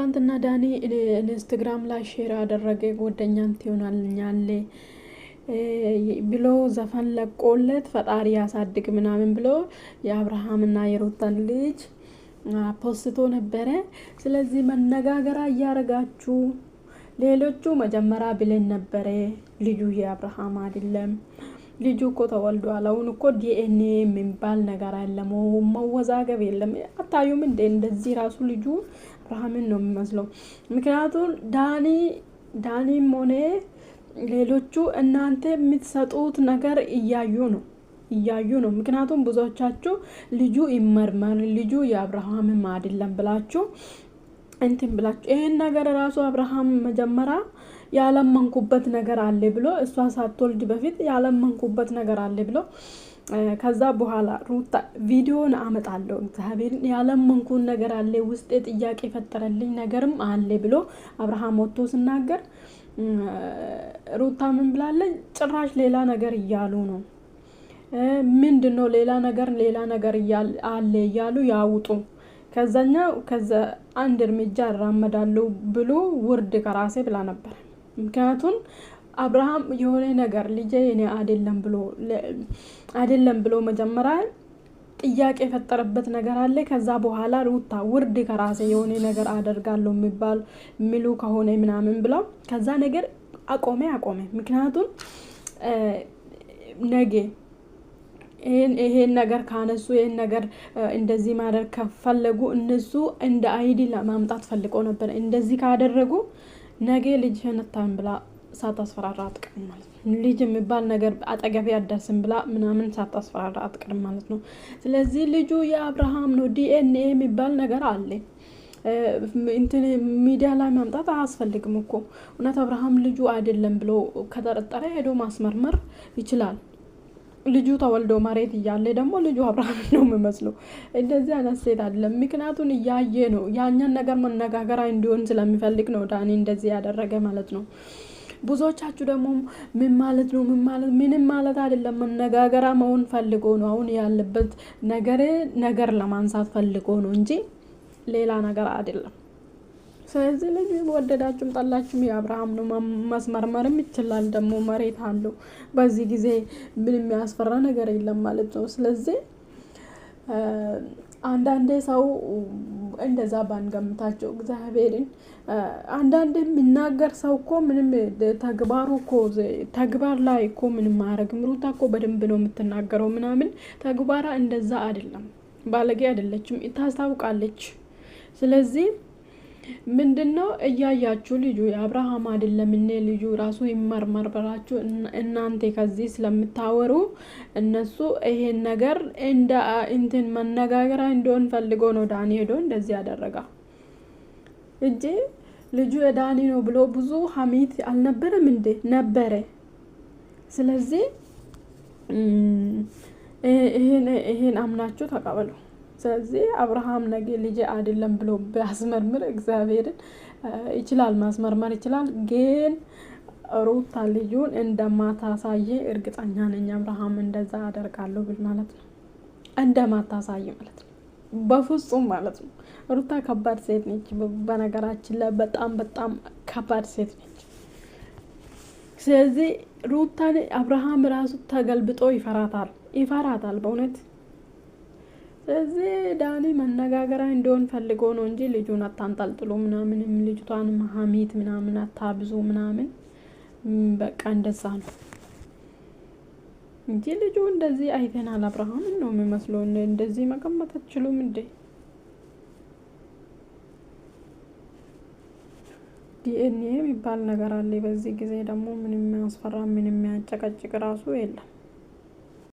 ትላንትና ዳኒ ኢንስታግራም ላይ ሼር ያደረገ ጓደኛም ትሆናልኛል ብሎ ዘፈን ለቆለት ፈጣሪ ያሳድግ ምናምን ብሎ የአብርሃምና የሩታን ልጅ ፖስቶ ነበረ። ስለዚህ መነጋገራ እያረጋችሁ ሌሎቹ መጀመሪያ ብለን ነበረ ልጁ የአብርሃም አይደለም፣ ልጁ እኮ ተወልዷል። አሁን እኮ ዲኤንኤ የሚባል ነገር የለም፣ መወዛገብ የለም። አታዩም እንደ እንደዚህ ራሱ ልጁ አብርሃምን ነው የሚመስለው። ምክንያቱም ዳኒም ሆነ ሌሎቹ እናንተ የምትሰጡት ነገር እያዩ ነው። ምክንያቱም ብዙዎቻችሁ ልጁ ይመርመር ልጁ የአብርሃምም አይደለም ብላችሁ እንትን ብላችሁ ይሄን ነገር ራሱ አብርሃም መጀመሪያ ያለመንኩበት ነገር አለ ብሎ እሷ ሳትወልድ በፊት ያለመንኩበት ነገር አለ ብሎ ከዛ በኋላ ሩታ ቪዲዮን አመጣለሁ እግዚአብሔር ያለመንኩን ነገር አለ ውስጤ ጥያቄ ፈጠረልኝ ነገርም አለ ብሎ አብርሃም ወጥቶ ሲናገር ሩታ ምን ብላለች? ጭራሽ ሌላ ነገር እያሉ ነው። ምንድነው ሌላ ነገር አለ እያሉ ያውጡ ከዛ አንድ እርምጃ እራመዳለሁ ብሎ ውርድ ከራሴ ብላ ነበር። ምክንያቱም አብርሃም የሆነ ነገር ልጄ የኔ አይደለም ብሎ መጀመሪያ ጥያቄ የፈጠረበት ነገር አለ። ከዛ በኋላ ሩታ ውርድ ከራሴ የሆነ ነገር አደርጋለሁ ሚሉ ከሆነ ምናምን ብለው ከዛ ነገር አቆመ። ምክንያቱም ነገ ይሄን ነገር ካነሱ ይሄን ነገር እንደዚህ ማድረግ ከፈለጉ እነሱ እንደ አይዲ ለማምጣት ፈልገው ነበር። እንደዚህ ካደረጉ ነገ ልጅህን አታም ብላ ሳታስፈራራ አትቀርም ማለት ነው። ልጅ የሚባል ነገር አጠገቤ አደርስም ብላ ምናምን ሳታስፈራራ አትቀርም ማለት ነው። ስለዚህ ልጁ የአብርሃም ነው። ዲኤንኤ የሚባል ነገር አለ። እንትን ሚዲያ ላይ ማምጣት አያስፈልግም እኮ። እውነት አብርሃም ልጁ አይደለም ብሎ ከተጠረጠረ ሄዶ ማስመርመር ይችላል። ልጁ ተወልዶ መሬት እያለ ደግሞ ልጁ አብርሃም ነው የሚመስለው። እንደዚህ አይነት ሴት አይደለም። ምክንያቱም እያየ ነው ያኛን ነገር መነጋገራ እንዲሆን ስለሚፈልግ ነው ዳኒ እንደዚህ ያደረገ ማለት ነው። ብዙዎቻችሁ ደግሞ ምን ማለት ነው ምንም ማለት አይደለም። መነጋገራ መሆን ፈልጎ ነው። አሁን ያለበት ነገር ለማንሳት ፈልጎ ነው እንጂ ሌላ ነገር አይደለም። ስለዚህ ልጅ ወደዳችሁም ጠላችሁም የአብርሃም ነው። ማስመርመርም ይችላል ደግሞ መሬት አለው። በዚህ ጊዜ ምንም የሚያስፈራ ነገር የለም ማለት ነው። ስለዚህ አንዳንዴ ሰው እንደዛ ባንገምታቸው እግዚአብሔርን አንዳንዴ የሚናገር ሰው እኮ ምንም ተግባር ላይ እኮ ምንም ማረግም። ሩታ እኮ በደንብ ነው የምትናገረው ምናምን ተግባራ እንደዛ አይደለም። ባለጌ አይደለችም፣ ታስታውቃለች። ስለዚህ ምንድነው እያያችሁ ልጁ የአብርሃም አይደለም እኔ ልጁ ራሱ ይመርመር ብላችሁ እናንተ ከዚህ ስለምታወሩ እነሱ ይሄን ነገር እንትን መነጋገራ እንደሆን ፈልጎ ነው ዳኒ ሄዶ እንደዚህ ያደረጋ እንጂ ልጁ የዳኒ ነው ብሎ ብዙ ሐሜት አልነበረም እንዴ? ነበረ። ስለዚህ ይሄን አምናችሁ ተቀበሉ። ስለዚህ አብርሃም ነገ ልጅ አይደለም ብሎ ቢያስመርምር እግዚአብሔርን ይችላል፣ ማስመርመር ይችላል። ግን ሩታ ልጁን እንደማታሳይ እርግጠኛ ነኝ። አብርሃም እንደዛ አደርጋለሁ ብል ማለት ነው እንደማታሳይ ማለት ነው። በፍጹም ማለት ነው። ሩታ ከባድ ሴት ነች። በነገራችን ላይ በጣም ከባድ ሴት ነች። ስለዚህ ሩታን አብርሃም ራሱ ተገልብጦ ይፈራታል በእውነት። ስለዚህ ዳኒ መነጋገራ እንደሆን ፈልጎ ነው እንጂ ልጁን አታንጠልጥሎ ምናምንም ልጅቷን ሐሜት ምናምን አታብዙ ምናምን በቃ እንደዛ ነው እንጂ ልጁ እንደዚህ አይተናል። አብርሃም ነው የሚመስለው። እንደዚህ መገመት አትችሉም እንዴ? ዲኤንኤ የሚባል ነገር አለ። በዚህ ጊዜ ደግሞ ምንም የሚያስፈራ ምንም የሚያጨቀጭቅ ራሱ የለም።